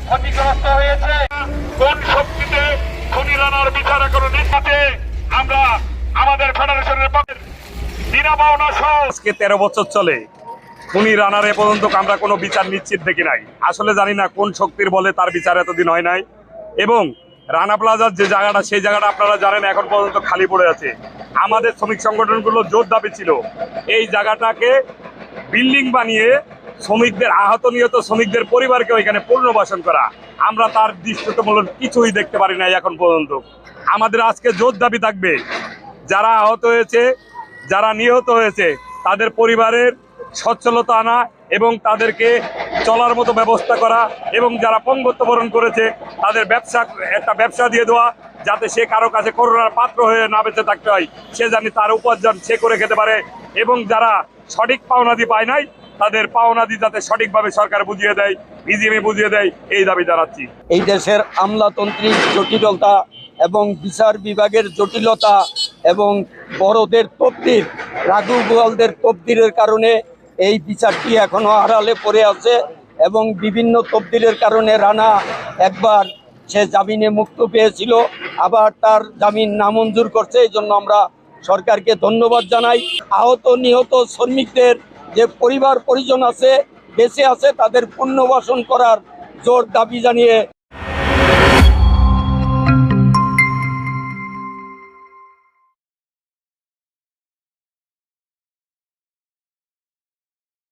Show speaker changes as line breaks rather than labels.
ক্ষতিগ্রস্ত হয়েছে। কোন শক্তিতে খুনি রানার বিচার এখনো নিশ্চিতে আমরা আমাদের ফেডারেশনের বিনা পাওনা সহ
আজকে 13 বছর চলে খুনি রানার এ পর্যন্ত আমরা কোনো বিচার নিশ্চিত দেখি নাই। আসলে জানি না কোন শক্তির বলে তার বিচার এতদিন হয় নাই। এবং রানা প্লাজার যে জায়গাটা, সেই জায়গাটা আপনারা জানেন এখন পর্যন্ত খালি পড়ে আছে। আমাদের শ্রমিক সংগঠনগুলো জোর দাবি ছিল এই জায়গাটাকে বিল্ডিং বানিয়ে শ্রমিকদের, আহত নিহত শ্রমিকদের পরিবারকে ওইখানে পুনর্বাসন করা। আমরা তার দৃষ্টিমূলক কিছুই দেখতে পারি নাই এখন পর্যন্ত। আমাদের আজকে জোর দাবি থাকবে, যারা আহত হয়েছে, যারা নিহত হয়েছে, তাদের পরিবারের সচ্ছলতা আনা এবং তাদেরকে চলার মতো ব্যবস্থা করা, এবং যারা পঙ্গত্ব বরণ করেছে তাদের একটা ব্যবসা দিয়ে দেওয়া, যাতে সে কারো কাছে করোনার পাত্র হয়ে না বেঁচে থাকতে হয়, সে জানি তার উপার্জন সে করে খেতে পারে। এবং যারা সঠিক পাওনাদি পায় নাই, তাদের পাওনাদি যাতে সঠিকভাবে সরকার বুঝিয়ে দেয়, বিজিএমএ বুঝিয়ে দেয়, এই দাবি জানাচ্ছি।
এই দেশের আমলাতন্ত্রিক জটিলতা এবং বিচার বিভাগের জটিলতা এবং বড়দের তফতির, রাঘু গোয়ালদের তফতিরের কারণে এই বিচারটি এখনো আড়ালে পড়ে আছে। এবং বিভিন্ন তফতিরের কারণে রানা একবার সে জামিনে মুক্ত পেয়েছিল, আবার তার জামিন নামঞ্জুর করছে। এই জন্য আমরা সরকারকে ধন্যবাদ জানাই। আহত নিহত শ্রমিকদের যে পরিবার পরিজন আছে, বেঁচে আছে, তাদের পুনর্বাসন করার জোর দাবি জানিয়ে